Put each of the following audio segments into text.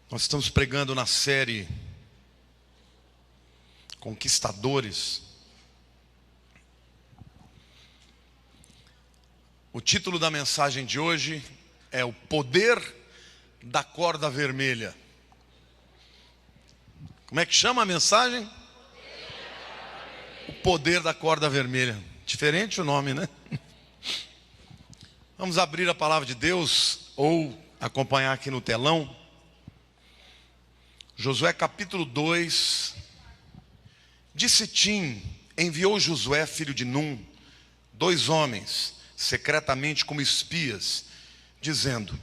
Nós estamos pregando na série Conquistadores. O título da mensagem de hoje é O Poder da Corda Vermelha. Como é que chama a mensagem? O Poder da Corda Vermelha. Diferente o nome, né? Vamos abrir a palavra de Deus ou acompanhar aqui no telão. Josué capítulo 2. De Sitim enviou Josué, filho de Num, 2 homens, secretamente como espias, dizendo: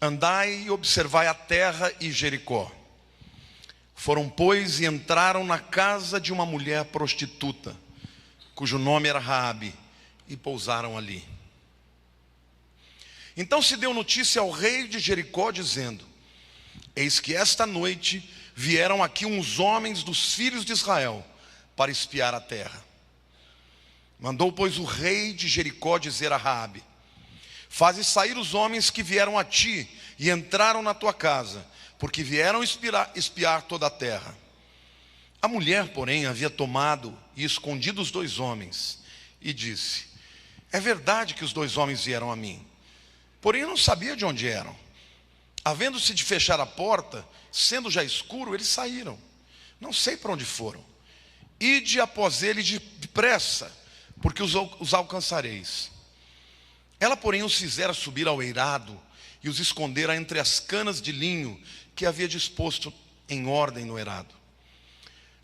andai e observai a terra e Jericó. Foram, pois, e entraram na casa de uma mulher prostituta, cujo nome era Raabe, e pousaram ali. Então se deu notícia ao rei de Jericó, dizendo: eis que esta noite vieram aqui uns homens dos filhos de Israel para espiar a terra. Mandou, pois, o rei de Jericó dizer a Raabe: faze sair os homens que vieram a ti e entraram na tua casa, porque vieram espiar toda a terra. A mulher, porém, havia tomado e escondido os 2 homens, e disse: é verdade que os 2 homens vieram a mim, porém eu não sabia de onde eram. Havendo-se de fechar a porta, sendo já escuro, eles saíram. Não sei para onde foram. Ide após eles depressa, porque os alcançareis. Ela, porém, os fizera subir ao eirado e os escondera entre as canas de linho que havia disposto em ordem no eirado.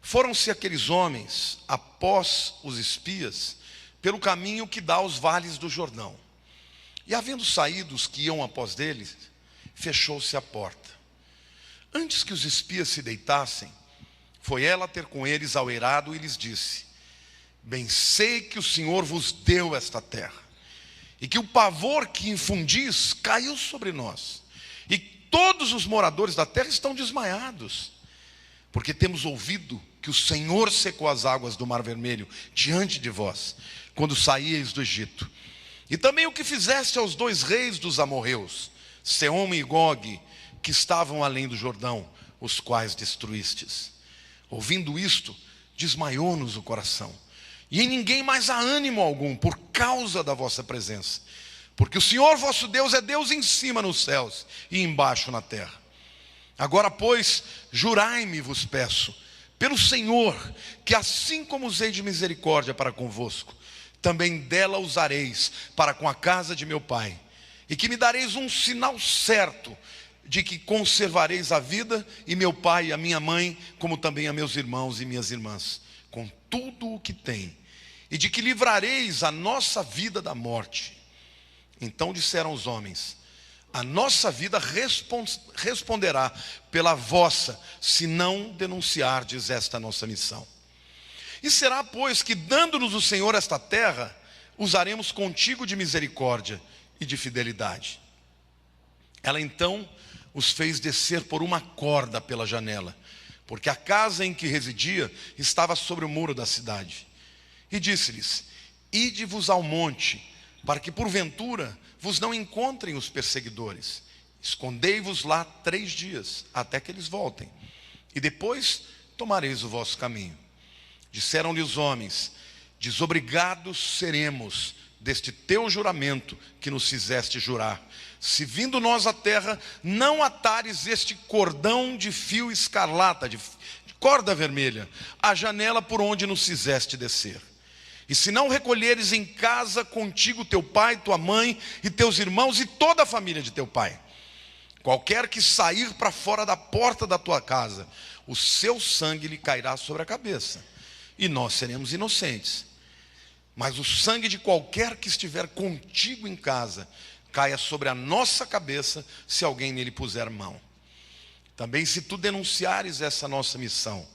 Foram-se aqueles homens após os espias pelo caminho que dá aos vales do Jordão. E havendo saído os que iam após deles, fechou-se a porta. Antes que os espias se deitassem, foi ela ter com eles ao eirado e lhes disse: bem sei que o Senhor vos deu esta terra, e que o pavor que infundis caiu sobre nós, e todos os moradores da terra estão desmaiados, porque temos ouvido que o Senhor secou as águas do Mar Vermelho diante de vós, quando saíeis do Egito. E também o que fizeste aos 2 reis dos amorreus, Sehom e Gog, que estavam além do Jordão, os quais destruístes. Ouvindo isto, desmaiou-nos o coração, e em ninguém mais há ânimo algum, por causa da vossa presença. Porque o Senhor vosso Deus é Deus em cima nos céus e embaixo na terra. Agora, pois, jurai-me, vos peço, pelo Senhor, que assim como usei de misericórdia para convosco, também dela usareis para com a casa de meu pai, e que me dareis um sinal certo de que conservareis a vida, e meu pai e a minha mãe, como também a meus irmãos e minhas irmãs, com tudo o que tem, e de que livrareis a nossa vida da morte. Então disseram os homens: a nossa vida responderá pela vossa, se não denunciardes esta nossa missão. E será, pois, que dando-nos o Senhor esta terra, usaremos contigo de misericórdia e de fidelidade. Ela então os fez descer por uma corda pela janela, porque a casa em que residia estava sobre o muro da cidade. E disse-lhes: ide-vos ao monte, para que porventura vos não encontrem os perseguidores. Escondei-vos lá 3 dias, até que eles voltem, e depois tomareis o vosso caminho. Disseram-lhe os homens: desobrigados seremos deste teu juramento que nos fizeste jurar, se vindo nós à terra, não atares este cordão de fio escarlata, de corda vermelha, a janela por onde nos fizeste descer. E se não recolheres em casa contigo teu pai, tua mãe e teus irmãos e toda a família de teu pai, qualquer que sair para fora da porta da tua casa, o seu sangue lhe cairá sobre a cabeça, e nós seremos inocentes. Mas o sangue de qualquer que estiver contigo em casa caia sobre a nossa cabeça, se alguém nele puser mão. Também se tu denunciares essa nossa missão,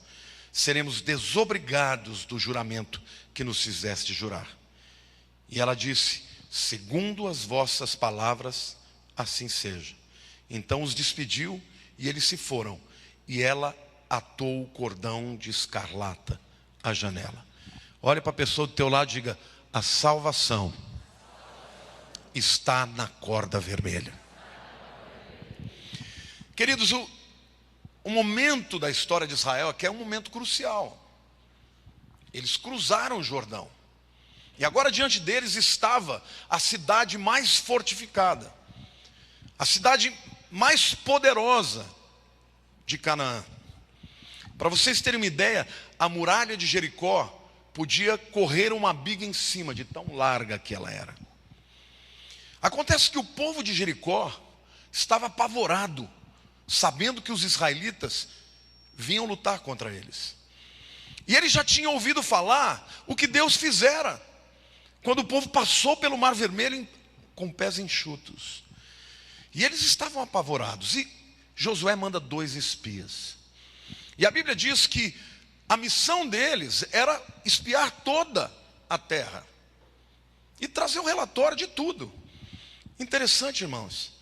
seremos desobrigados do juramento que nos fizeste jurar. E ela disse: segundo as vossas palavras, assim seja. Então os despediu e eles se foram, e ela atou o cordão de escarlata à janela. Olha para a pessoa do teu lado e diga: a salvação está na corda vermelha. Queridos, o momento da história de Israel aqui é um momento crucial. Eles cruzaram o Jordão. E agora diante deles estava a cidade mais fortificada, a cidade mais poderosa de Canaã. Para vocês terem uma ideia, a muralha de Jericó podia correr uma biga em cima, de tão larga que ela era. Acontece que o povo de Jericó estava apavorado, sabendo que os israelitas vinham lutar contra eles. E eles já tinham ouvido falar o que Deus fizera, quando o povo passou pelo Mar Vermelho com pés enxutos. E eles estavam apavorados. E Josué manda 2 espias. E a Bíblia diz que a missão deles era espiar toda a terra e trazer o relatório de tudo. Interessante, irmãos,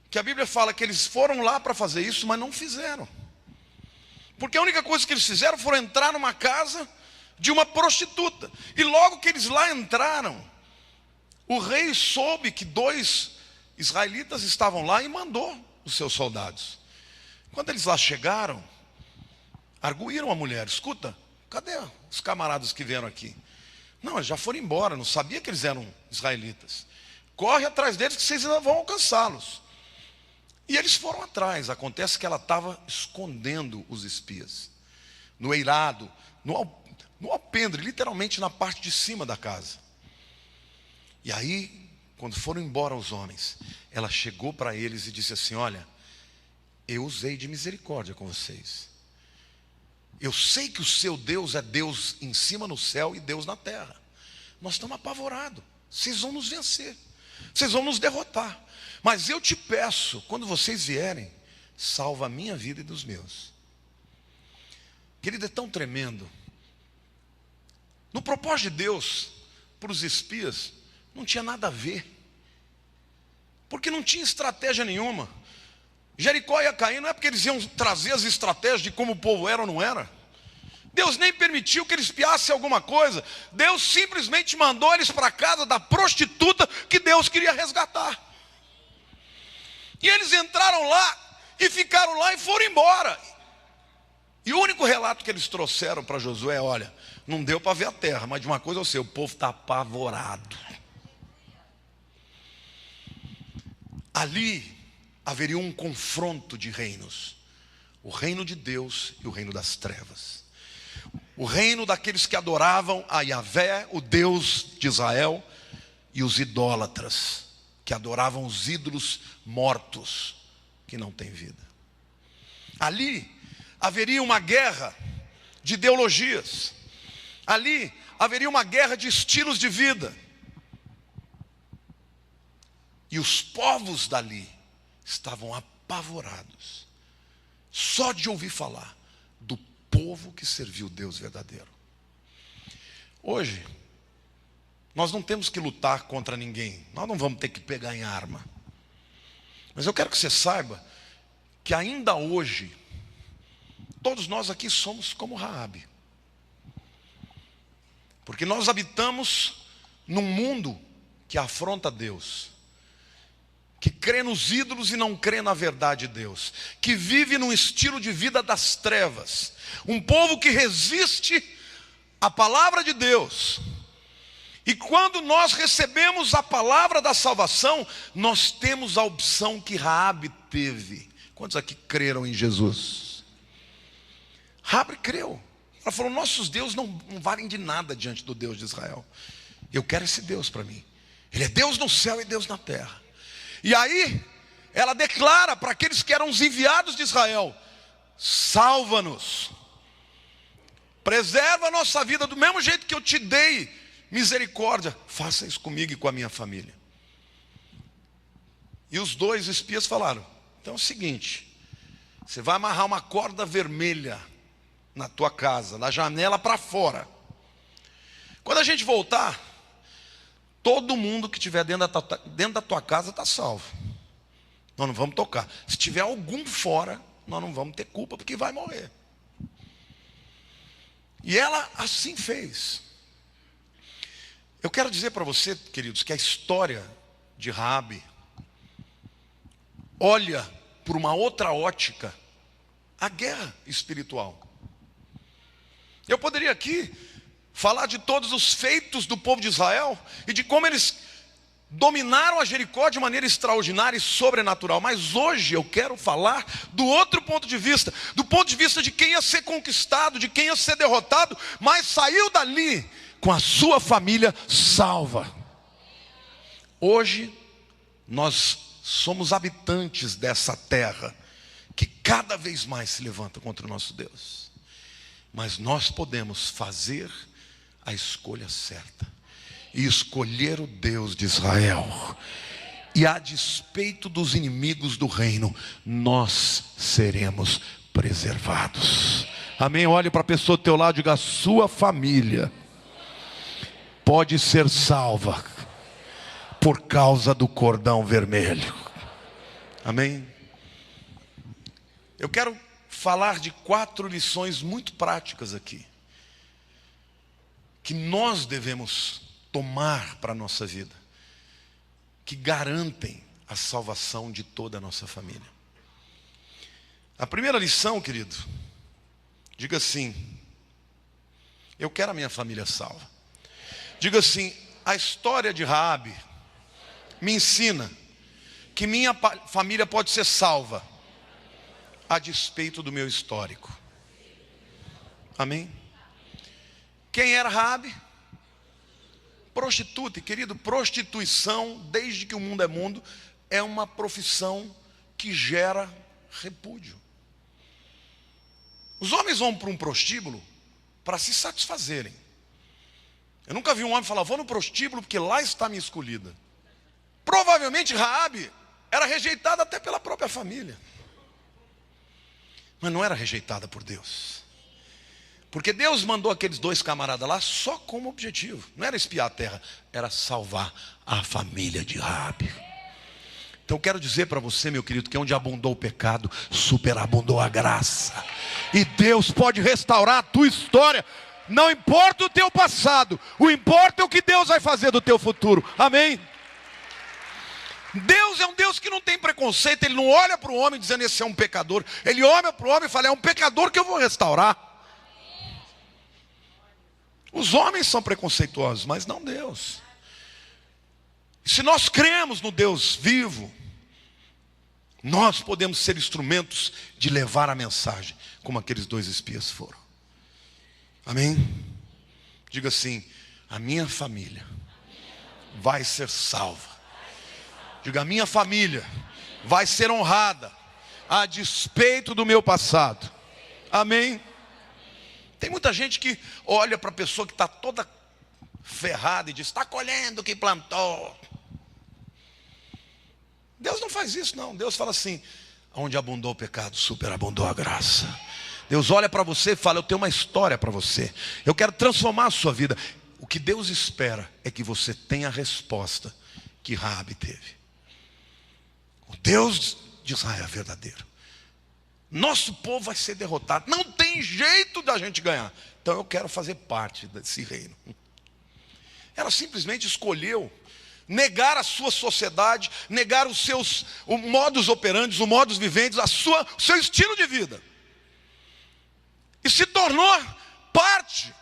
que a Bíblia fala que eles foram lá para fazer isso, mas não fizeram. Porque a única coisa que eles fizeram foi entrar numa casa de uma prostituta. E logo que eles lá entraram, o rei soube que 2 israelitas estavam lá e mandou os seus soldados. Quando eles lá chegaram, arguíram a mulher: escuta, cadê os camaradas que vieram aqui? Não, eles já foram embora, não sabia que eles eram israelitas. Corre atrás deles que vocês ainda vão alcançá-los. E eles foram atrás. Acontece que ela estava escondendo os espias no eirado, no alpendre, literalmente na parte de cima da casa. E aí, quando foram embora os homens, ela chegou para eles e disse assim: olha, eu usei de misericórdia com vocês. Eu sei que o seu Deus é Deus em cima no céu e Deus na terra. Nós estamos apavorados. Vocês vão nos vencer, vocês vão nos derrotar. Mas eu te peço, quando vocês vierem, salva a minha vida e dos meus. Querido, é tão tremendo. No propósito de Deus para os espias não tinha nada a ver, porque não tinha estratégia nenhuma. Jericó ia cair, não é porque eles iam trazer as estratégias de como o povo era ou não era. Deus nem permitiu que eles espiassem alguma coisa. Deus simplesmente mandou eles para a casa da prostituta que Deus queria resgatar. E eles entraram lá e ficaram lá e foram embora. E o único relato que eles trouxeram para Josué é: olha, não deu para ver a terra, mas de uma coisa eu sei, o povo está apavorado. Ali haveria um confronto de reinos: o reino de Deus e o reino das trevas. O reino daqueles que adoravam a Yahvé, o Deus de Israel, e os idólatras, que adoravam os ídolos mortos, que não têm vida. Ali haveria uma guerra de ideologias. Ali haveria uma guerra de estilos de vida. E os povos dali estavam apavorados, só de ouvir falar do povo que serviu o Deus verdadeiro. Hoje, nós não temos que lutar contra ninguém, nós não vamos ter que pegar em arma. Mas eu quero que você saiba que ainda hoje, todos nós aqui somos como Raabe. Porque nós habitamos num mundo que afronta Deus, que crê nos ídolos e não crê na verdade de Deus, que vive num estilo de vida das trevas, um povo que resiste à palavra de Deus. E quando nós recebemos a palavra da salvação, nós temos a opção que Raabe teve. Quantos aqui creram em Jesus? Raabe creu. Ela falou: nossos deuses não valem de nada diante do Deus de Israel. Eu quero esse Deus para mim. Ele é Deus no céu e Deus na terra. E aí, ela declara para aqueles que eram os enviados de Israel: salva-nos, preserva a nossa vida, do mesmo jeito que eu te dei misericórdia, faça isso comigo e com a minha família. E os 2 espias falaram: então é o seguinte, você vai amarrar uma corda vermelha na tua casa, na janela para fora. Quando a gente voltar, todo mundo que estiver dentro da tua casa está salvo. Nós não vamos tocar. Se tiver algum fora, nós não vamos ter culpa, porque vai morrer. E ela assim fez. Eu quero dizer para você, queridos, que a história de Raabe olha por uma outra ótica a guerra espiritual. Eu poderia aqui falar de todos os feitos do povo de Israel e de como eles dominaram a Jericó de maneira extraordinária e sobrenatural. Mas hoje eu quero falar do outro ponto de vista, do ponto de vista de quem ia ser conquistado, de quem ia ser derrotado, mas saiu dali com a sua família salva. Hoje nós somos habitantes dessa terra que cada vez mais se levanta contra o nosso Deus. Mas nós podemos fazer a escolha certa e escolher o Deus de Israel. E a despeito dos inimigos do reino, nós seremos preservados. Amém? Olhe para a pessoa do teu lado e diga: a sua família pode ser salva por causa do cordão vermelho. Amém? Eu quero falar de 4 lições muito práticas aqui, que nós devemos tomar para a nossa vida, que garantem a salvação de toda a nossa família. A primeira lição, querido, diga assim: eu quero a minha família salva. Diga assim: a história de Raabe me ensina que minha família pode ser salva a despeito do meu histórico. Amém? Quem era Raabe? Prostituta. E querido, prostituição, desde que o mundo é mundo, é uma profissão que gera repúdio. Os homens vão para um prostíbulo para se satisfazerem. Eu nunca vi um homem falar: vou no prostíbulo porque lá está a minha escolhida. Provavelmente Raabe era rejeitada até pela própria família, mas não era rejeitada por Deus, porque Deus mandou aqueles 2 camaradas lá só com um objetivo. Não era espiar a terra, era salvar a família de Raabe. Então eu quero dizer para você, meu querido, que onde abundou o pecado, superabundou a graça. E Deus pode restaurar a tua história. Não importa o teu passado, o importa é o que Deus vai fazer do teu futuro. Amém? Deus é um Deus que não tem preconceito. Ele não olha para o homem dizendo: esse é um pecador. Ele olha para o homem e fala: é um pecador que eu vou restaurar. Os homens são preconceituosos, mas não Deus. Se nós cremos no Deus vivo, nós podemos ser instrumentos de levar a mensagem, como aqueles 2 espias foram. Amém? Diga assim: a minha família vai ser salva. Diga: a minha família vai ser honrada a despeito do meu passado. Amém? Tem muita gente que olha para a pessoa que está toda ferrada e diz: está colhendo o que plantou. Deus não faz isso, não. Deus fala assim: onde abundou o pecado, superabundou a graça. Deus olha para você e fala: eu tenho uma história para você, eu quero transformar a sua vida. O que Deus espera é que você tenha a resposta que Raabe teve. O Deus de Israel é verdadeiro. Nosso povo vai ser derrotado, não tem jeito da gente ganhar, então eu quero fazer parte desse reino. Ela simplesmente escolheu negar a sua sociedade, negar os seus modus operandi, os modus viventes, o seu estilo de vida, e se tornou parte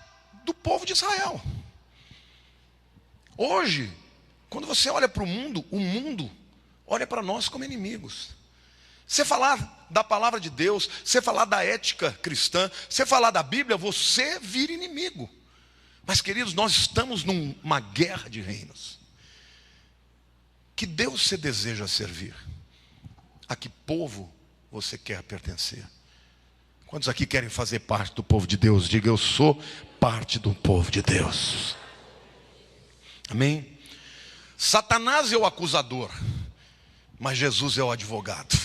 do povo de Israel. Hoje, quando você olha para o mundo olha para nós como inimigos. Você falar da palavra de Deus, você falar da ética cristã, você falar da Bíblia, você vira inimigo. Mas queridos, nós estamos numa guerra de reinos. Que Deus você deseja servir? A que povo você quer pertencer? Quantos aqui querem fazer parte do povo de Deus? Diga: eu sou parte do povo de Deus. Amém? Satanás é o acusador, mas Jesus é o advogado.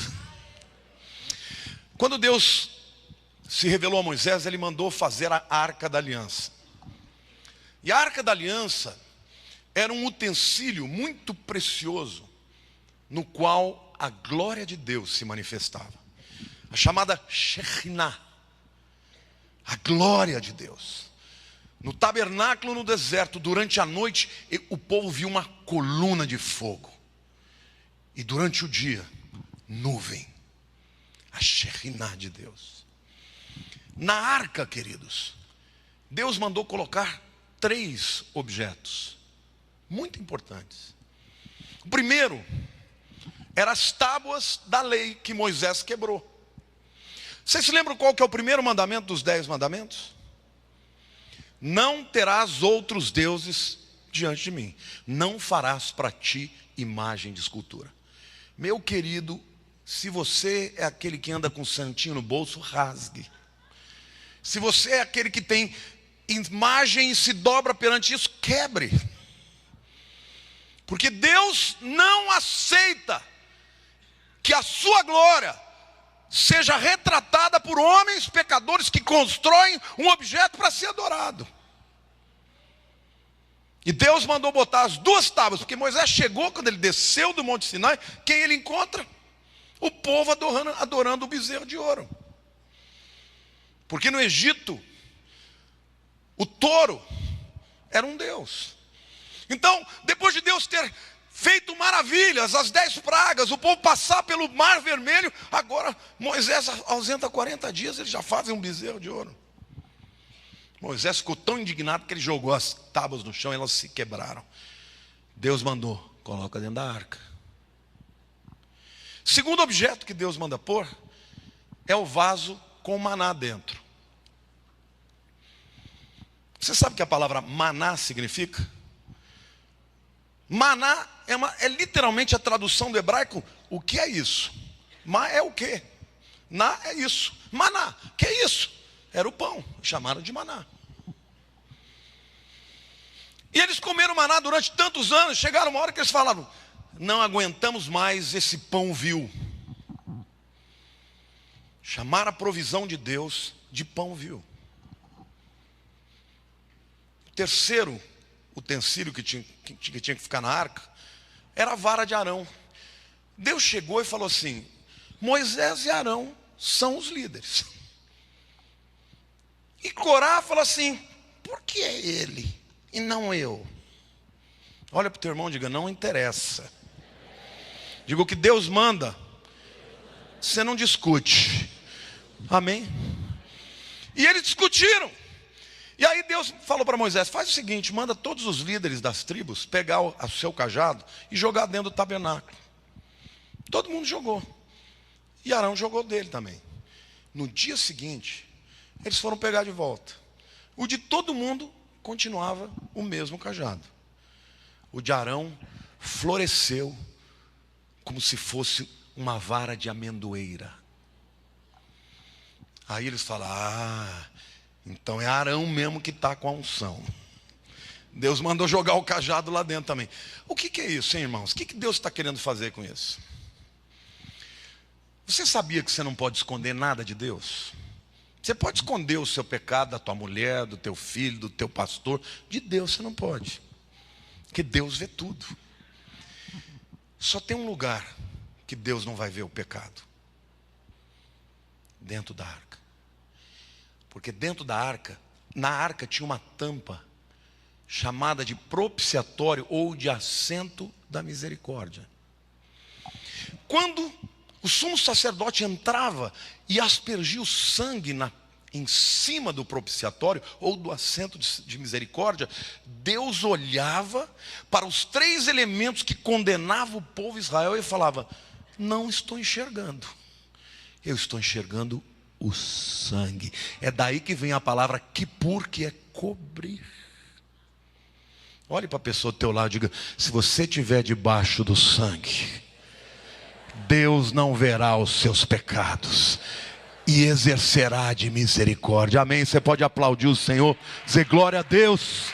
Quando Deus se revelou a Moisés, ele mandou fazer a Arca da Aliança. E a Arca da Aliança era um utensílio muito precioso, no qual a glória de Deus se manifestava. A chamada Shekinah, a glória de Deus. No tabernáculo no deserto, durante a noite, o povo viu uma coluna de fogo. E durante o dia, nuvem. A Shekinah de Deus. Na arca, queridos, Deus mandou colocar 3 objetos muito importantes. O primeiro eram as tábuas da lei que Moisés quebrou. Vocês se lembram qual que é o primeiro mandamento dos 10 mandamentos? Não terás outros deuses diante de mim. Não farás para ti imagem de escultura. Meu querido, se você é aquele que anda com um santinho no bolso, rasgue. Se você é aquele que tem imagem e se dobra perante isso, quebre. Porque Deus não aceita que a sua glória seja retratada por homens pecadores que constroem um objeto para ser adorado. E Deus mandou botar as 2 tábuas, porque Moisés chegou, quando ele desceu do Monte Sinai, quem ele encontra? O povo adorando o bezerro de ouro. Porque no Egito, o touro era um deus. Então, depois de Deus ter feito maravilhas, as 10 pragas, o povo passar pelo Mar Vermelho, agora Moisés ausenta 40 dias, eles já fazem um bezerro de ouro. Moisés ficou tão indignado que ele jogou as tábuas no chão e elas se quebraram. Deus mandou, coloca dentro da arca. Segundo objeto que Deus manda pôr é o vaso com maná dentro. Você sabe o que a palavra maná significa? Maná é literalmente a tradução do hebraico. O que é isso? Ma é o quê? Na é isso. Maná, que é isso? Era o pão, chamaram de maná. E eles comeram maná durante tantos anos, chegaram uma hora que eles falaram: não aguentamos mais esse pão vil. Chamaram a provisão de Deus de pão vil. O terceiro utensílio que tinha que ficar na arca era a vara de Arão. Deus chegou e falou assim: Moisés e Arão são os líderes. E Corá falou assim: por que é ele e não eu? Olha para o teu irmão e diga: não interessa. Diga: o que Deus manda, você não discute. Amém? E eles discutiram. E aí Deus falou para Moisés: faz o seguinte, manda todos os líderes das tribos pegar o seu cajado e jogar dentro do tabernáculo. Todo mundo jogou. E Arão jogou dele também. No dia seguinte, eles foram pegar de volta. O de todo mundo continuava o mesmo cajado. O de Arão floresceu como se fosse uma vara de amendoeira. Aí eles falaram: ah, então é Arão mesmo que está com a unção. Deus mandou jogar o cajado lá dentro também. O que é isso, hein, irmãos? O que Deus está querendo fazer com isso? Você sabia que você não pode esconder nada de Deus? Você pode esconder o seu pecado da tua mulher, do teu filho, do teu pastor. De Deus você não pode. Porque Deus vê tudo. Só tem um lugar que Deus não vai ver o pecado. Dentro da arca. Porque dentro da arca, na arca tinha uma tampa chamada de propiciatório ou de assento da misericórdia. Quando o sumo sacerdote entrava e aspergia o sangue em cima do propiciatório ou do assento de misericórdia, Deus olhava para os 3 elementos que condenavam o povo de Israel e falava: não estou enxergando, eu estou enxergando o sangue. É daí que vem a palavra Kipur, que é cobrir. Olhe para a pessoa do teu lado e diga: se você estiver debaixo do sangue, Deus não verá os seus pecados e exercerá de misericórdia. Amém? Você pode aplaudir o Senhor, dizer glória a Deus.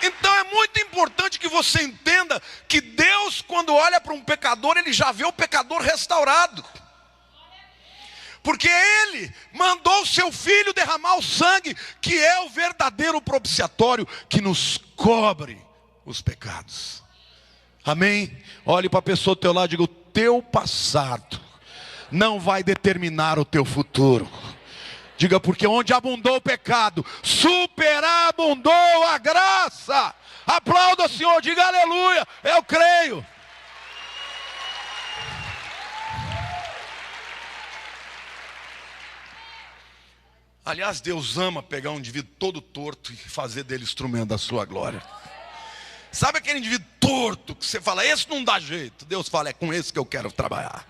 Então é muito importante que você entenda que Deus, quando olha para um pecador, Ele já vê o pecador restaurado. Porque Ele mandou o seu Filho derramar o sangue, que é o verdadeiro propiciatório que nos cobre os pecados. Amém? Olhe para a pessoa do teu lado e diga: o teu passado não vai determinar o teu futuro. Diga: porque onde abundou o pecado, superabundou a graça. Aplauda o Senhor, diga aleluia, eu creio. Aliás, Deus ama pegar um indivíduo todo torto e fazer dele instrumento da sua glória. Sabe aquele indivíduo torto que você fala, esse não dá jeito? Deus fala, é com esse que eu quero trabalhar.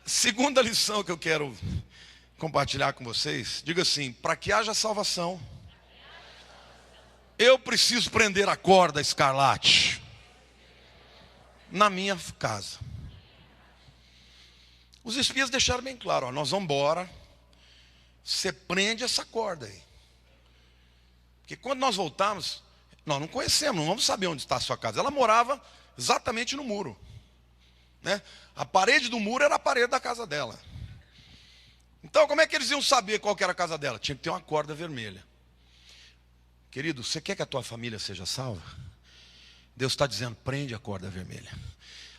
Segunda lição que eu quero compartilhar com vocês, diga assim, para que haja salvação, eu preciso prender a corda escarlate na minha casa. Os espias deixaram bem claro, ó, nós vamos embora, você prende essa corda aí. Porque quando nós voltamos, nós não conhecemos, não vamos saber onde está a sua casa. Ela morava exatamente no muro, né? A parede do muro era a parede da casa dela. Então como é que eles iam saber qual que era a casa dela? Tinha que ter uma corda vermelha. Querido, você quer que a tua família seja salva? Deus está dizendo, prende a corda vermelha.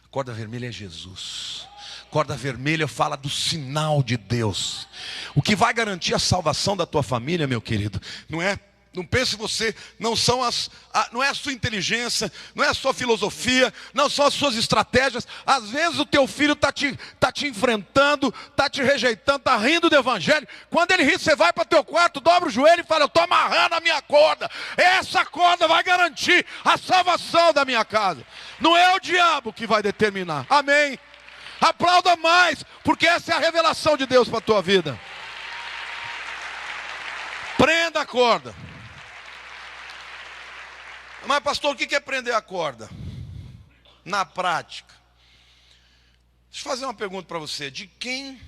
A corda vermelha é Jesus. A corda vermelha fala do sinal de Deus. O que vai garantir a salvação da tua família, meu querido, não pense você, não é a sua inteligência, não é a sua filosofia, não são as suas estratégias. Às vezes o teu filho está te enfrentando, está te rejeitando, está rindo do evangelho. Quando ele ri, você vai para o teu quarto, dobra o joelho e fala, eu estou amarrando a minha corda. Essa corda vai garantir a salvação da minha casa. Não é o diabo que vai determinar. Amém? Aplauda mais, porque essa é a revelação de Deus para a tua vida. Prenda a corda. Mas pastor, o que é prender a corda? Na prática. Deixa eu fazer uma pergunta para você. De quem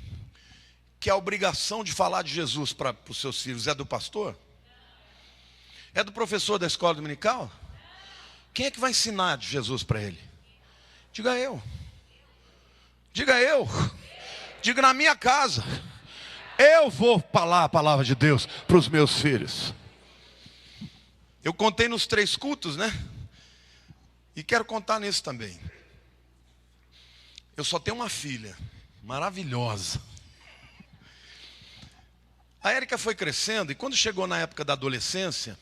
que é a obrigação de falar de Jesus para os seus filhos? É do pastor? É do professor da escola dominical? Quem é que vai ensinar de Jesus para ele? Diga eu. Diga eu. Diga na minha casa. Eu vou falar a palavra de Deus para os meus filhos. Eu contei nos 3 cultos, né? E quero contar nesse também. Eu só tenho uma filha, maravilhosa. A Érica foi crescendo e quando chegou na época da adolescência,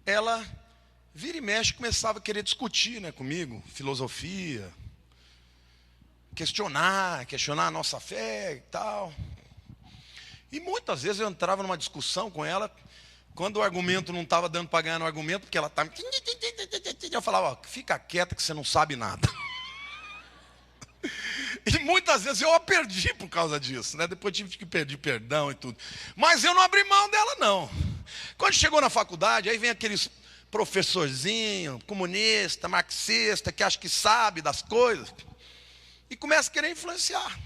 ela vira e mexe começava a querer discutir, né, comigo, filosofia, questionar a nossa fé e tal. E muitas vezes eu entrava numa discussão com ela. Quando o argumento não estava dando para ganhar no argumento, porque ela estava... Eu falava, ó, fica quieta que você não sabe nada. E muitas vezes eu a perdi por causa disso, né? Depois tive que pedir perdão e tudo. Mas eu não abri mão dela, não. Quando chegou na faculdade, aí vem aqueles professorzinho, comunista, marxista, que acha que sabe das coisas, e começa a querer influenciar.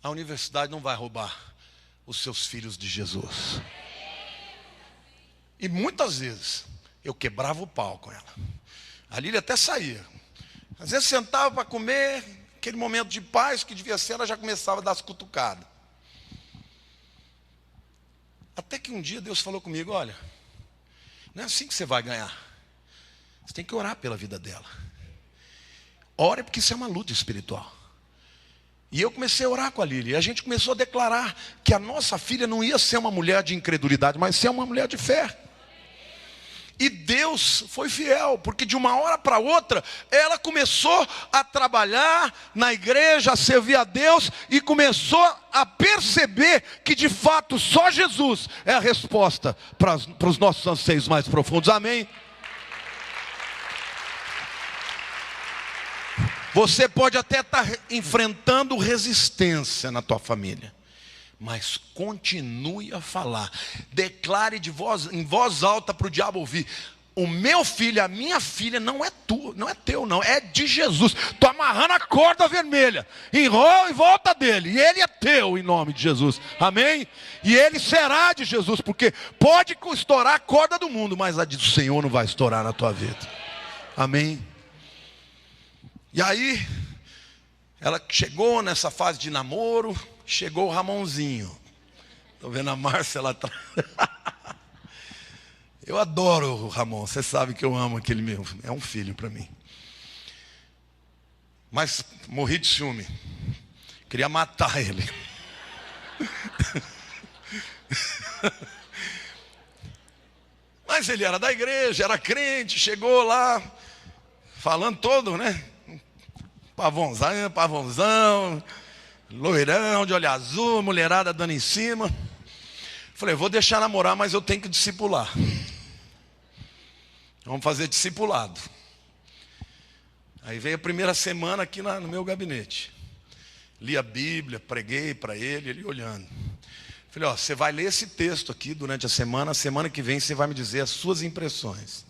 A universidade não vai roubar os seus filhos de Jesus. E muitas vezes eu quebrava o pau com ela. A Lília até saía. Às vezes sentava para comer, aquele momento de paz que devia ser, ela já começava a dar as cutucadas. Até que um dia Deus falou comigo, olha, não é assim que você vai ganhar. Você tem que orar pela vida dela. Ore porque isso é uma luta espiritual. E eu comecei a orar com a Lília. E a gente começou a declarar que a nossa filha não ia ser uma mulher de incredulidade, mas ser uma mulher de fé. E Deus foi fiel, porque de uma hora para outra, ela começou a trabalhar na igreja, a servir a Deus, e começou a perceber que de fato só Jesus é a resposta para os nossos anseios mais profundos. Amém? Você pode até estar enfrentando resistência na tua família, mas continue a falar. Declare em voz alta para o diabo ouvir. O meu filho, a minha filha não é tua, não é teu não, é de Jesus. Estou amarrando a corda vermelha, enrola em volta dele, e ele é teu em nome de Jesus. Amém? E ele será de Jesus, porque pode estourar a corda do mundo, mas a do Senhor não vai estourar na tua vida. Amém? E aí, ela chegou nessa fase de namoro, chegou o Ramonzinho. Estou vendo a Márcia lá atrás. Eu adoro o Ramon, você sabe que eu amo aquele meu, é um filho para mim. Mas morri de ciúme, queria matar ele. Mas ele era da igreja, era crente, chegou lá, falando todo, né? Pavãozão, loirão, de olho azul, mulherada dando em cima. Falei, vou deixar namorar, mas eu tenho que discipular. Vamos fazer discipulado. Aí veio a primeira semana aqui no meu gabinete. Li a Bíblia, preguei para ele olhando. Falei, você vai ler esse texto aqui durante a semana que vem você vai me dizer as suas impressões.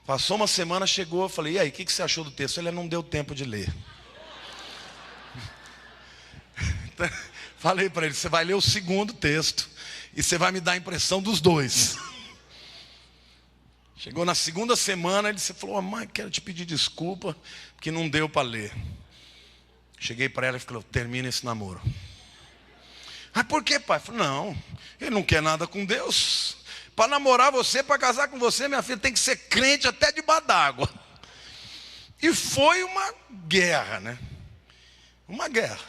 Passou uma semana, chegou, eu falei, e aí, o que você achou do texto? Ele não deu tempo de ler. Falei para ele, você vai ler o segundo texto e você vai me dar a impressão dos dois. Chegou na segunda semana, ele falou, mãe, quero te pedir desculpa, porque não deu para ler. Cheguei para ela e falei, termina esse namoro. Mas por que, pai? Eu falei, não, ele não quer nada com Deus. Para namorar você, para casar com você, minha filha, tem que ser crente até debaixo d'água. E foi uma guerra, né? Uma guerra.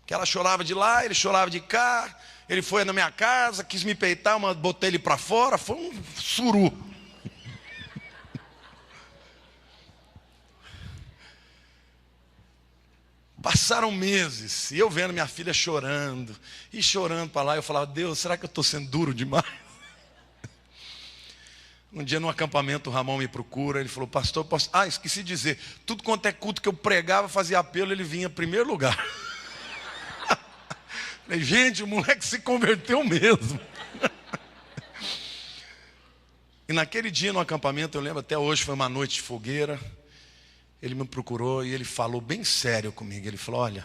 Que ela chorava de lá, ele chorava de cá. Ele foi na minha casa, quis me peitar, mas botei ele para fora. Foi um suru. Passaram meses, e eu vendo minha filha chorando, e chorando para lá, eu falava, Deus, será que eu estou sendo duro demais? Um dia no acampamento o Ramon me procura, ele falou, pastor, esqueci de dizer, tudo quanto é culto que eu pregava, fazia apelo, ele vinha em primeiro lugar. Falei, gente, o moleque se converteu mesmo. E naquele dia no acampamento, eu lembro até hoje, foi uma noite de fogueira. Ele me procurou e ele falou bem sério comigo. Ele falou, olha,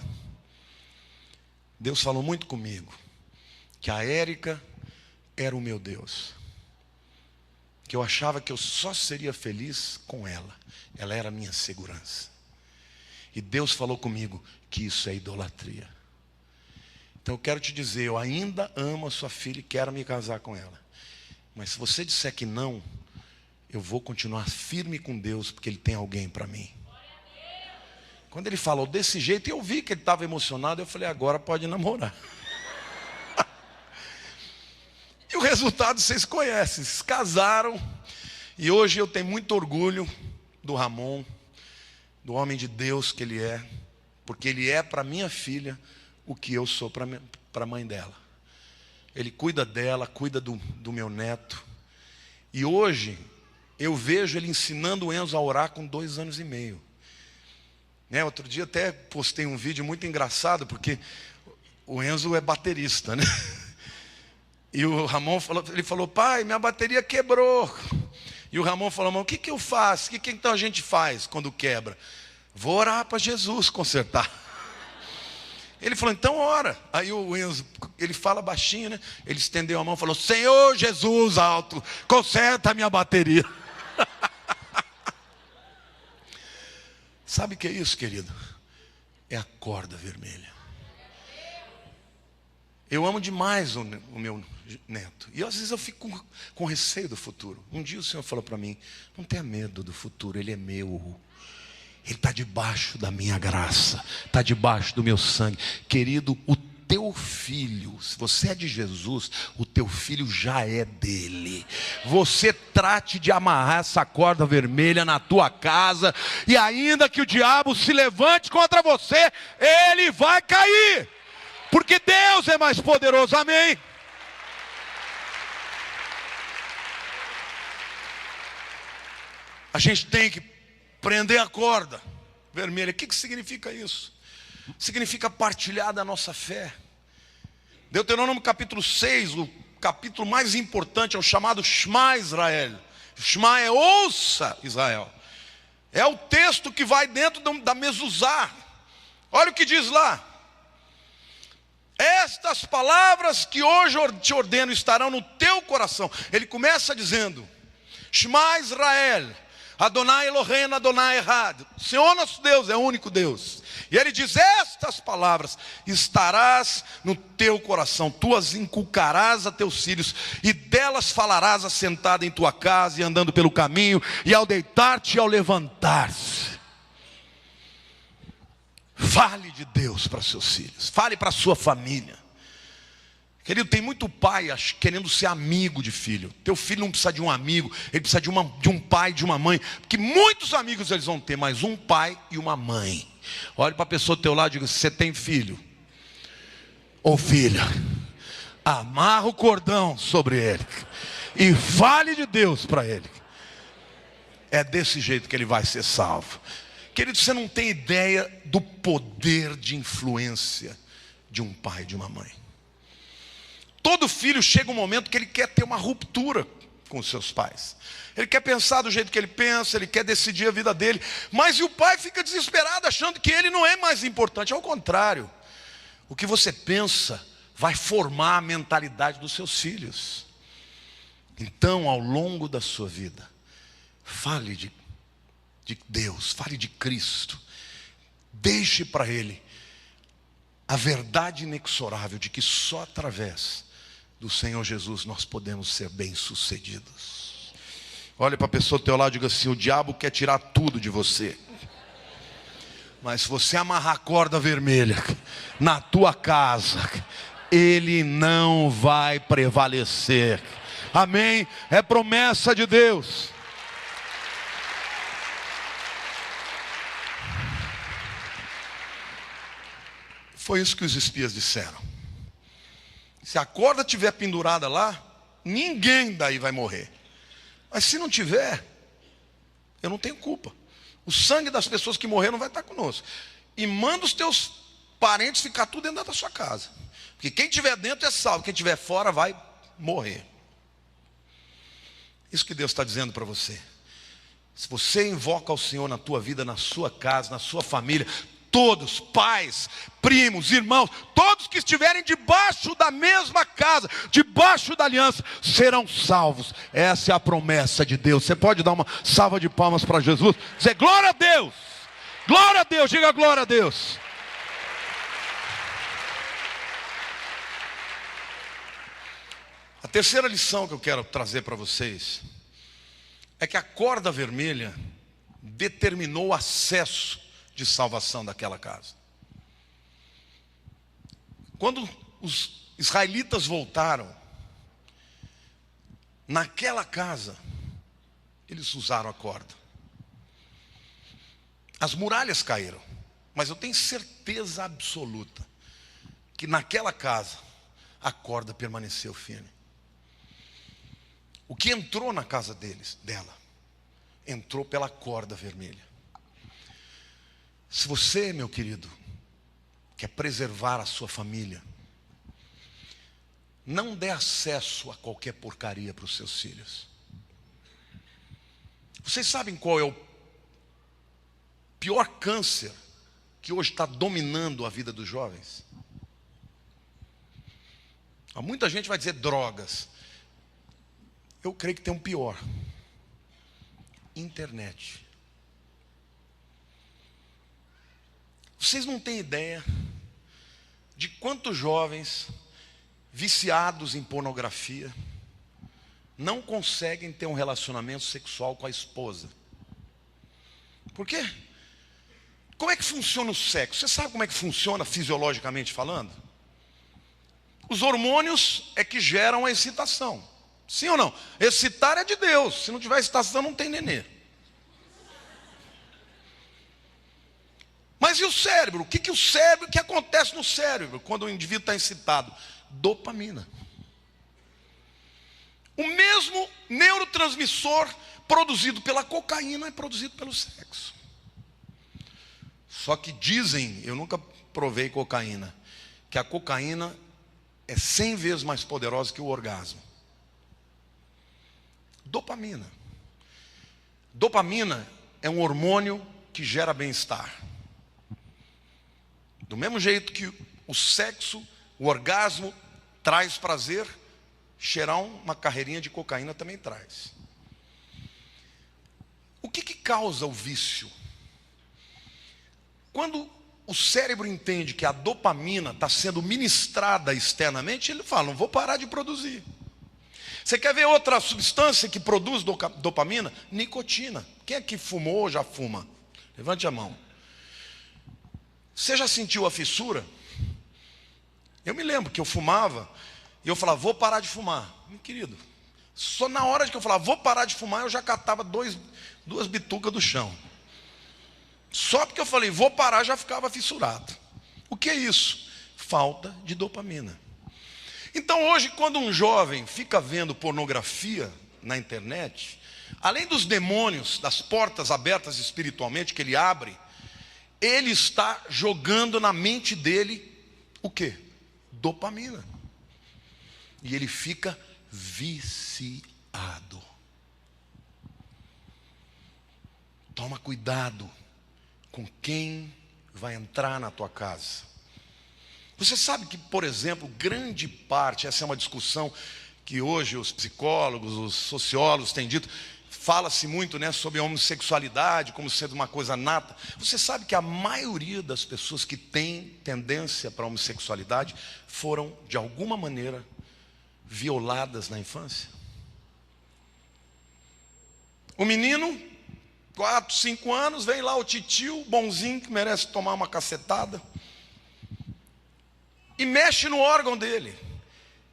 Deus falou muito comigo, que a Érica era o meu Deus. Que eu achava que eu só seria feliz com ela. Ela era a minha segurança. E Deus falou comigo que isso é idolatria. Então eu quero te dizer, eu ainda amo a sua filha e quero me casar com ela. Mas se você disser que não, eu vou continuar firme com Deus, porque Ele tem alguém para mim. Quando ele falou desse jeito, eu vi que ele estava emocionado, eu falei, agora pode namorar. E o resultado vocês conhecem, se casaram. E hoje eu tenho muito orgulho do Ramon, do homem de Deus que ele é, porque ele é para minha filha o que eu sou para a mãe dela. Ele cuida dela, cuida do meu neto. E hoje eu vejo ele ensinando o Enzo a orar com 2 anos e meio. Outro dia até postei um vídeo muito engraçado, porque o Enzo é baterista, né? E o Ramon falou, pai, minha bateria quebrou. E o Ramon falou, mas o que eu faço? O que então a gente faz quando quebra? Vou orar para Jesus consertar. Ele falou, então ora. Aí o Enzo, ele fala baixinho, né? Ele estendeu a mão e falou, Senhor Jesus alto, conserta a minha bateria. Sabe o que é isso, querido? É a corda vermelha. Eu amo demais o meu neto. E às vezes eu fico com receio do futuro. Um dia o Senhor falou para mim, não tenha medo do futuro, ele é meu. Ele está debaixo da minha graça, está debaixo do meu sangue. Querido, o teu filho, se você é de Jesus, o teu filho já é dele. Você trate de amarrar essa corda vermelha na tua casa, e ainda que o diabo se levante contra você, ele vai cair, porque Deus é mais poderoso, amém? A gente tem que prender a corda vermelha. O que significa isso? Significa partilhar da nossa fé. Deuteronômio capítulo 6, o capítulo mais importante, é o chamado Shema Israel. Shema é ouça Israel. É o texto que vai dentro da mezuzá. Olha o que diz lá. Estas palavras que hoje te ordeno estarão no teu coração. Ele começa dizendo, Shema Israel, Adonai Eloheinu, Adonai Echad. O Senhor nosso Deus é o único Deus. E ele diz, estas palavras estarás no teu coração, tu as inculcarás a teus filhos, e delas falarás assentado em tua casa, e andando pelo caminho, e ao deitar-te e ao levantar-se. Fale de Deus para seus filhos, fale para a sua família. Querido, tem muito pai querendo ser amigo de filho. Teu filho não precisa de um amigo, ele precisa de um pai, de uma mãe. Porque muitos amigos eles vão ter, mas um pai e uma mãe Olhe para a pessoa do teu lado e diga: você tem filho ou filha? Amarra o cordão sobre ele e fale de Deus para ele. É desse jeito que ele vai ser salvo. Querido, você não tem ideia do poder de influência de um pai e de uma mãe. Todo filho chega um momento que ele quer ter uma ruptura com os seus pais. Ele quer pensar do jeito que ele pensa, ele quer decidir a vida dele. Mas e o pai fica desesperado, achando que ele não é mais importante. Ao contrário, o que você pensa vai formar a mentalidade dos seus filhos. Então, ao longo da sua vida, fale de Deus, fale de Cristo. Deixe para Ele a verdade inexorável de que só através do Senhor Jesus nós podemos ser bem-sucedidos. Olha para a pessoa do teu lado e diga assim: o diabo quer tirar tudo de você, mas se você amarrar a corda vermelha na tua casa, ele não vai prevalecer. Amém? É promessa de Deus. Foi isso que os espias disseram. Se a corda estiver pendurada lá, ninguém daí vai morrer. Mas se não tiver, eu não tenho culpa. O sangue das pessoas que morreram vai estar conosco. E manda os teus parentes ficar tudo dentro da sua casa. Porque quem estiver dentro é salvo, quem estiver fora vai morrer. Isso que Deus está dizendo para você. Se você invoca o Senhor na tua vida, na sua casa, na sua família, todos, pais, primos, irmãos, todos que estiverem debaixo da mesma casa, debaixo da aliança, serão salvos. Essa é a promessa de Deus. Você pode dar uma salva de palmas para Jesus? Dizer glória a Deus, glória a Deus, diga glória a Deus. A terceira lição que eu quero trazer para vocês é que a corda vermelha determinou o acesso de salvação daquela casa. Quando os israelitas voltaram, naquela casa, eles usaram a corda. As muralhas caíram, mas eu tenho certeza absoluta que naquela casa a corda permaneceu firme. O que entrou na casa dela, entrou pela corda vermelha. Se você, meu querido, quer preservar a sua família, não dê acesso a qualquer porcaria para os seus filhos. Vocês sabem qual é o pior câncer que hoje está dominando a vida dos jovens? Muita gente vai dizer drogas. Eu creio que tem um pior: internet. Vocês não têm ideia de quantos jovens viciados em pornografia não conseguem ter um relacionamento sexual com a esposa. Por quê? Como é que funciona o sexo? Você sabe como é que funciona fisiologicamente falando? Os hormônios é que geram a excitação. Sim ou não? Excitar é de Deus. Se não tiver excitação, não tem nenê. Mas e o cérebro? O que acontece no cérebro quando o indivíduo está excitado? Dopamina. O mesmo neurotransmissor produzido pela cocaína é produzido pelo sexo. Só que dizem, eu nunca provei cocaína, que a cocaína é 100 vezes mais poderosa que o orgasmo. Dopamina. Dopamina é um hormônio que gera bem-estar. Do mesmo jeito que o sexo, o orgasmo traz prazer, cheirar uma carreirinha de cocaína também traz. O que causa o vício? Quando o cérebro entende que a dopamina está sendo ministrada externamente, ele fala: não vou parar de produzir. Você quer ver outra substância que produz dopamina? Nicotina. Quem aqui fumou ou já fuma? Levante a mão. Você já sentiu a fissura? Eu me lembro que eu fumava e eu falava: vou parar de fumar. Meu querido, só na hora que eu falava vou parar de fumar, eu já catava duas bitucas do chão. Só porque eu falei, vou parar, já ficava fissurado. O que é isso? Falta de dopamina. Então hoje, quando um jovem fica vendo pornografia na internet, além dos demônios, das portas abertas espiritualmente que ele abre, ele está jogando na mente dele o quê? Dopamina. E ele fica viciado. Toma cuidado com quem vai entrar na tua casa. Você sabe que, por exemplo, grande parte, essa é uma discussão que hoje os psicólogos, os sociólogos têm dito, fala-se muito, né, sobre a homossexualidade como sendo uma coisa nata. Você sabe que a maioria das pessoas que têm tendência para a homossexualidade foram, de alguma maneira, violadas na infância? O menino, 4, 5 anos, vem lá o titio, bonzinho, que merece tomar uma cacetada, e mexe no órgão dele.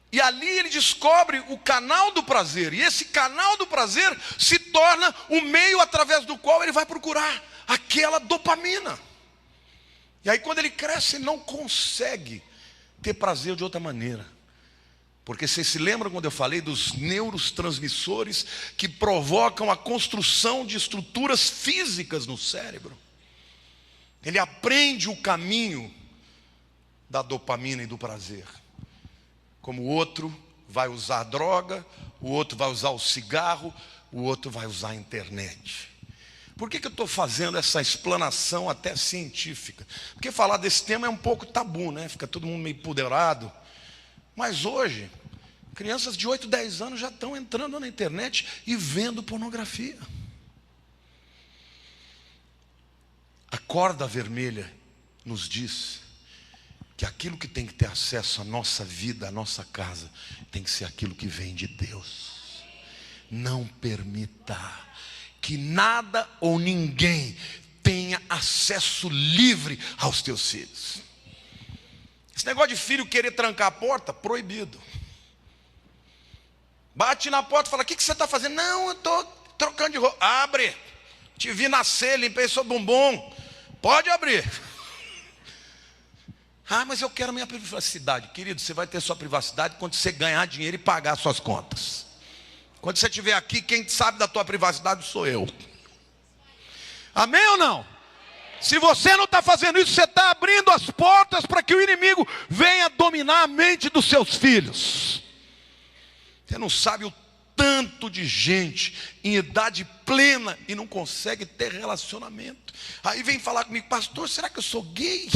E ali ele descobre o canal do prazer. E esse canal do prazer se torna o meio através do qual ele vai procurar aquela dopamina. E aí quando ele cresce, ele não consegue ter prazer de outra maneira. Porque vocês se lembram quando eu falei dos neurotransmissores que provocam a construção de estruturas físicas no cérebro? Ele aprende o caminho da dopamina e do prazer. Como o outro vai usar a droga, o outro vai usar o cigarro, o outro vai usar a internet. Por que eu estou fazendo essa explanação até científica? Porque falar desse tema é um pouco tabu, né? Fica todo mundo meio empoderado. Mas hoje, crianças de 8, 10 anos já estão entrando na internet e vendo pornografia. A corda vermelha nos diz que aquilo que tem que ter acesso à nossa vida, à nossa casa, tem que ser aquilo que vem de Deus. Não permita que nada ou ninguém tenha acesso livre aos teus filhos. Esse negócio de filho querer trancar a porta, proibido. Bate na porta e fala, o que você está fazendo? Não, eu estou trocando de roupa. Abre, te vi nascer, limpei seu bumbum. Pode abrir. Ah, mas eu quero minha privacidade. Querido, você vai ter sua privacidade quando você ganhar dinheiro e pagar suas contas. Quando você estiver aqui, quem sabe da tua privacidade sou eu. Amém ou não? Se você não está fazendo isso, você está abrindo as portas para que o inimigo venha dominar a mente dos seus filhos. Você não sabe o tanto de gente em idade plena e não consegue ter relacionamento. Aí vem falar comigo, pastor, será que eu sou gay?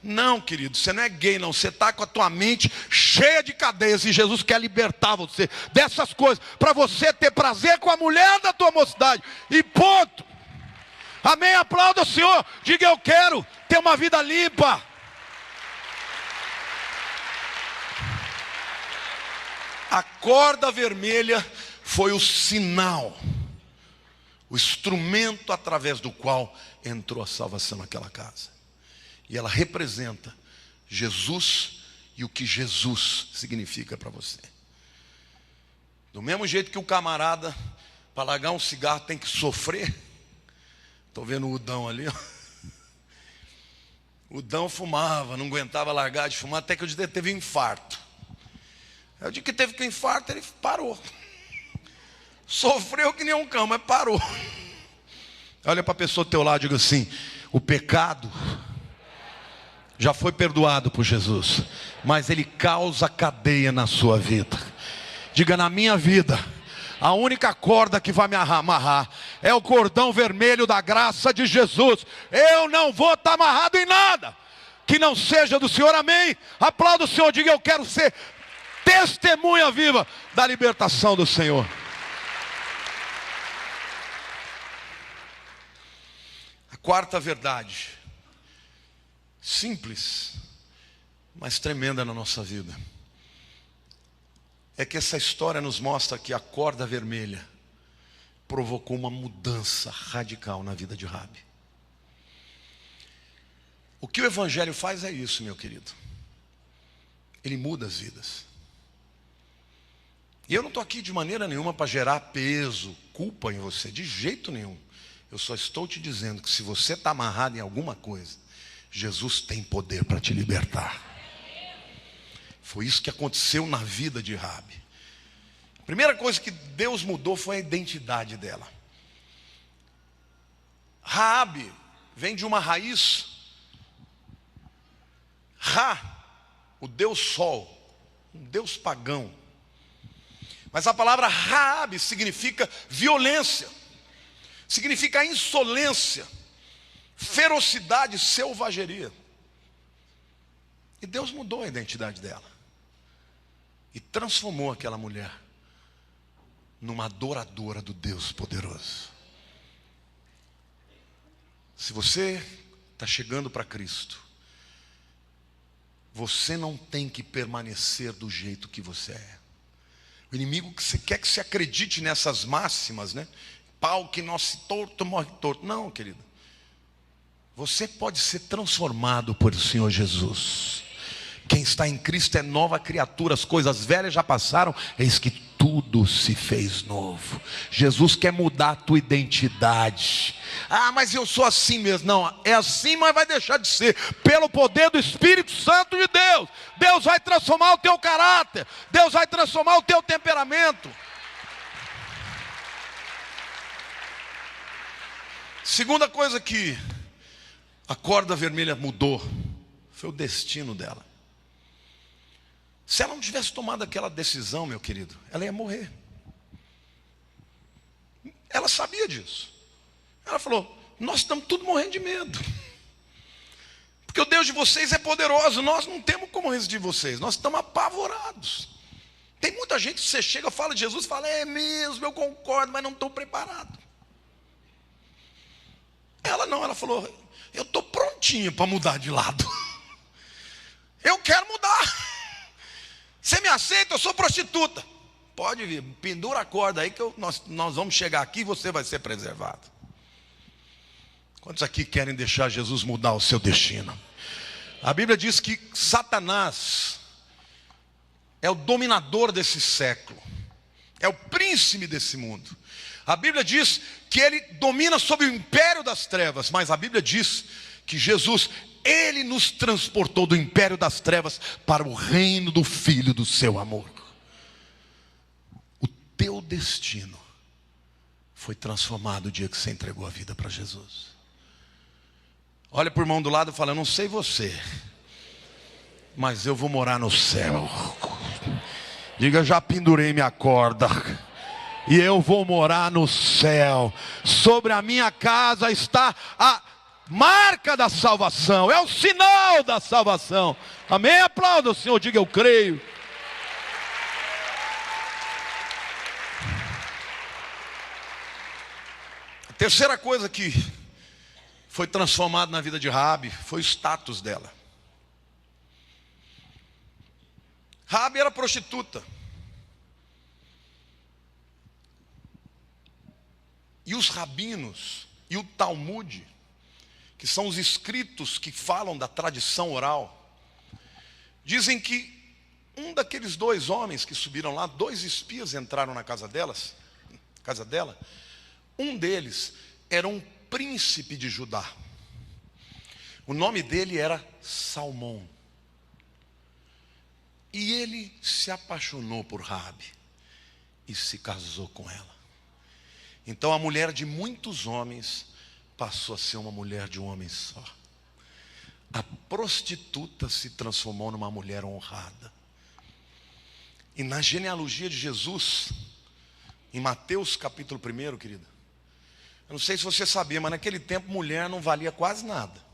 Não, querido, você não é gay não, você está com a tua mente cheia de cadeias e Jesus quer libertar você dessas coisas, para você ter prazer com a mulher da tua mocidade, e ponto. Amém, aplauda o Senhor, diga eu quero ter uma vida limpa. A corda vermelha foi o sinal, o instrumento através do qual entrou a salvação naquela casa. E ela representa Jesus e o que Jesus significa para você. Do mesmo jeito que o camarada, para largar um cigarro, tem que sofrer. Estou vendo o Udão ali, ó. O Udão fumava, não aguentava largar de fumar, até que o dia teve um infarto. Aí o dia que teve um infarto, ele parou. Sofreu que nem um cão, mas parou. Olha para a pessoa do teu lado e diga assim, o pecado já foi perdoado por Jesus, mas ele causa cadeia na sua vida. Diga, na minha vida, a única corda que vai me amarrar é o cordão vermelho da graça de Jesus. Eu não vou estar amarrado em nada que não seja do Senhor, amém? Aplauda o Senhor, diga, eu quero ser testemunha viva da libertação do Senhor. A quarta verdade, simples, mas tremenda na nossa vida, é que essa história nos mostra que a corda vermelha provocou uma mudança radical na vida de Rabi. O que o Evangelho faz é isso, meu querido. Ele muda as vidas. E eu não estou aqui de maneira nenhuma para gerar peso, culpa em você, de jeito nenhum. Eu Eu só estou te dizendo que se você está amarrado em alguma coisa, Jesus tem poder para te libertar. Foi isso que aconteceu na vida de Raabe. A primeira coisa que Deus mudou foi a identidade dela. Raabe vem de uma raiz Ra, o deus sol, um deus pagão. Mas a palavra Raabe significa violência, significa insolência, ferocidade, selvageria. E Deus mudou a identidade dela e transformou aquela mulher numa adoradora do Deus poderoso. Se você está chegando para Cristo, você não tem que permanecer do jeito que você é. O inimigo quer que você acredite nessas máximas, né? Pau que nasce torto, morre torto. Não, querido. Você pode ser transformado por o Senhor Jesus. Quem está em Cristo é nova criatura. As coisas velhas já passaram, eis que tudo se fez novo. Jesus quer mudar a tua identidade. Ah, mas eu sou assim mesmo. Não, é assim, mas vai deixar de ser. Pelo poder do Espírito Santo de Deus. Deus vai transformar o teu caráter. Deus vai transformar o teu temperamento. Segunda coisa que a corda vermelha mudou foi o destino dela. Se ela não tivesse tomado aquela decisão, meu querido, ela ia morrer. Ela sabia disso. Ela falou: nós estamos tudo morrendo de medo. Porque o Deus de vocês é poderoso. Nós não temos como resistir vocês. Nós estamos apavorados. Tem muita gente que você chega, fala de Jesus, fala: é mesmo, eu concordo, mas não estou preparado. Ela não, ela falou: eu estou prontinha para mudar de lado. Eu quero mudar. Você me aceita? Eu sou prostituta. Pode vir, pendura a corda aí que nós vamos chegar aqui e você vai ser preservado. Quantos aqui querem deixar Jesus mudar o seu destino? A Bíblia diz que Satanás é o dominador desse século, é o príncipe desse mundo. A Bíblia diz que ele domina sobre o império das trevas, mas a Bíblia diz que Jesus, ele nos transportou do império das trevas para o reino do Filho do seu amor. O teu destino foi transformado o dia que você entregou a vida para Jesus. Olha para o irmão do lado e fala: eu não sei você, mas eu vou morar no céu. Diga: já pendurei minha corda e eu vou morar no céu. Sobre a minha casa está a marca da salvação, é o sinal da salvação. Amém? Aplauda o Senhor, diga: eu creio. A terceira coisa que foi transformada na vida de Raabe foi o status dela. Raabe era prostituta. E os rabinos e o Talmud, que são os escritos que falam da tradição oral, dizem que um daqueles dois homens que subiram lá, dois espias entraram na casa dela, um deles era um príncipe de Judá. O nome dele era Salmão. E ele se apaixonou por Raabe e se casou com ela. Então a mulher de muitos homens passou a ser uma mulher de um homem só. A prostituta se transformou numa mulher honrada. E na genealogia de Jesus, em Mateus capítulo 1, querida, eu não sei se você sabia, mas naquele tempo mulher não valia quase nada.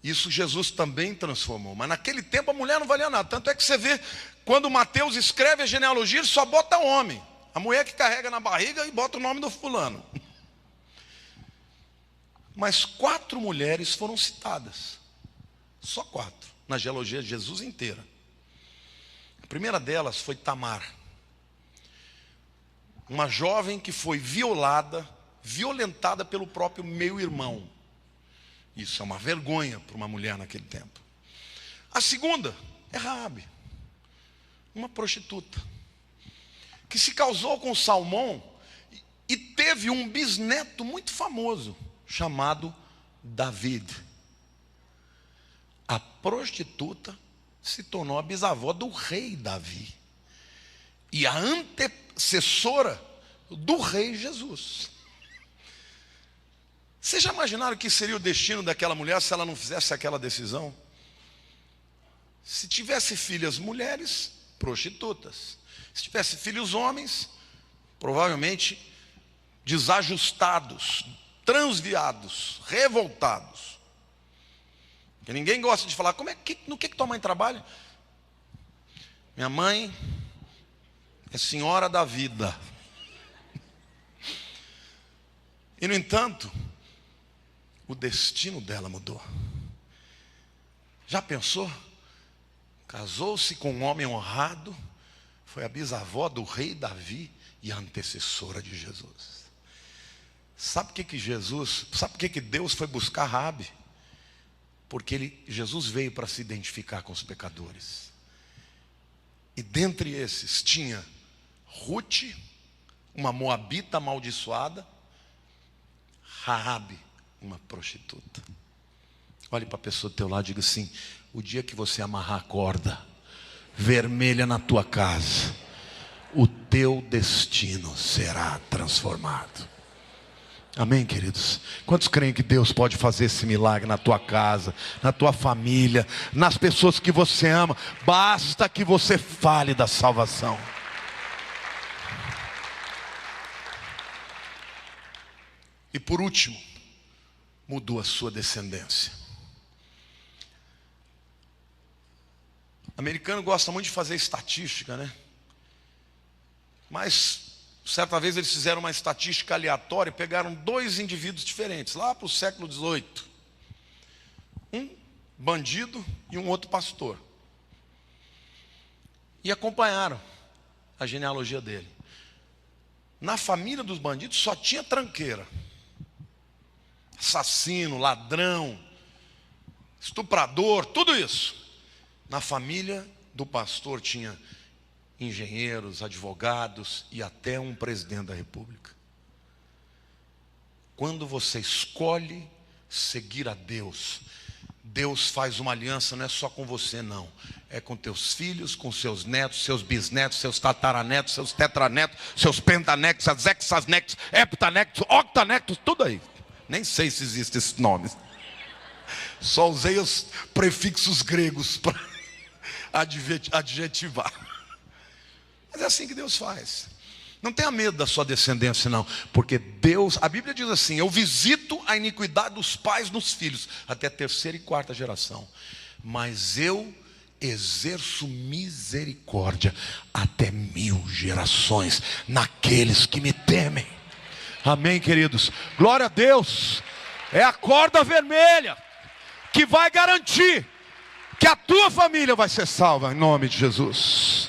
Isso Jesus também transformou, mas naquele tempo a mulher não valia nada. Tanto é que você vê, quando Mateus escreve a genealogia, ele só bota homem. A mulher que carrega na barriga e bota o nome do fulano. Mas 4 mulheres foram citadas. Só 4, na genealogia de Jesus inteira. A primeira delas foi Tamar. Uma jovem que foi violentada pelo próprio meio-irmão. Isso é uma vergonha para uma mulher naquele tempo. A segunda é Raabe, uma prostituta, que se casou com Salmão e teve um bisneto muito famoso, chamado David. A prostituta se tornou a bisavó do rei Davi e a antecessora do rei Jesus. Vocês já imaginaram que seria o destino daquela mulher se ela não fizesse aquela decisão? Se tivesse filhas mulheres, prostitutas. Se tivesse filhos homens, provavelmente desajustados, transviados, revoltados. Porque ninguém gosta de falar, no que tua mãe trabalha? Minha mãe é senhora da vida. E no entanto, o destino dela mudou. Já pensou? Casou-se com um homem honrado, foi a bisavó do rei Davi e a antecessora de Jesus. Sabe por que Deus foi buscar Raabe? Porque Jesus veio para se identificar com os pecadores. E dentre esses tinha Ruth, uma moabita amaldiçoada, Raabe, uma prostituta. Olhe para a pessoa do teu lado e diga assim: o dia que você amarrar a corda vermelha na tua casa, o teu destino será transformado. Amém, queridos? Quantos creem que Deus pode fazer esse milagre na tua casa, na tua família, nas pessoas que você ama? Basta que você fale da salvação. E por último, mudou a sua descendência. O americano gosta muito de fazer estatística, né? Mas certa vez eles fizeram uma estatística aleatória e pegaram 2 indivíduos diferentes, lá para o século XVIII. Um bandido e um outro pastor. E acompanharam a genealogia dele. Na família dos bandidos só tinha tranqueira. Assassino, ladrão, estuprador, tudo isso. Na família do pastor tinha engenheiros, advogados e até um presidente da república. Quando você escolhe seguir a Deus, Deus faz uma aliança, não é só com você não, é com teus filhos, com seus netos, seus bisnetos, seus tataranetos, seus tetranetos, seus pentanetos, hexanetos, heptanetos, octanetos, tudo aí. Nem sei se existem esses nomes. Só usei os prefixos gregos para adjetivar. Mas é assim que Deus faz. Não tenha medo da sua descendência não, porque Deus, a Bíblia diz assim: eu visito a iniquidade dos pais nos filhos, até a 3ª e 4ª geração, mas eu exerço misericórdia até 1000 gerações naqueles que me temem. Amém, queridos? Glória a Deus. É a corda vermelha que vai garantir que a tua família vai ser salva, em nome de Jesus.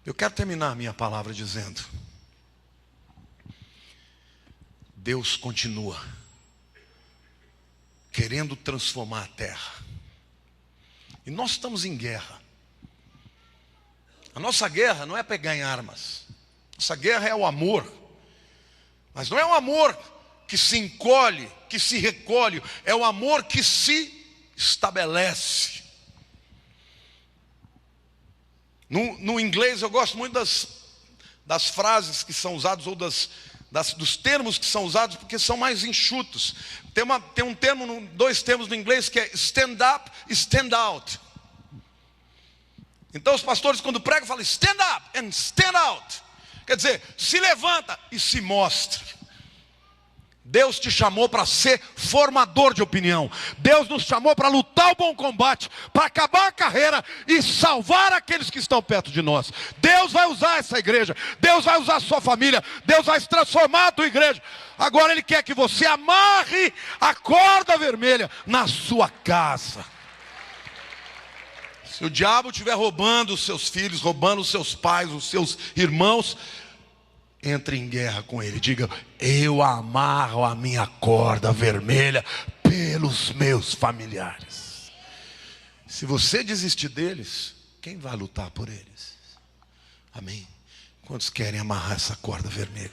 Eu quero terminar minha palavra dizendo: Deus continua querendo transformar a terra. E nós estamos em guerra. A nossa guerra não é para ganhar armas. Nossa guerra é o amor. Mas não é um amor que se encolhe, que se recolhe. É o amor que se estabelece. No inglês eu gosto muito das frases que são usadas, ou dos termos que são usados, porque são mais enxutos. Tem um termo, 2 termos no inglês, que é stand up e stand out. Então os pastores, quando pregam, falam stand up and stand out. Quer dizer, se levanta e se mostre. Deus te chamou para ser formador de opinião. Deus nos chamou para lutar o bom combate, para acabar a carreira e salvar aqueles que estão perto de nós. Deus vai usar essa igreja, Deus vai usar a sua família, Deus vai transformar a tua igreja. Agora Ele quer que você amarre a corda vermelha na sua casa. Se o diabo estiver roubando os seus filhos, roubando os seus pais, os seus irmãos, entre em guerra com ele. Diga: eu amarro a minha corda vermelha pelos meus familiares. Se você desistir deles, quem vai lutar por eles? Amém? Quantos querem amarrar essa corda vermelha?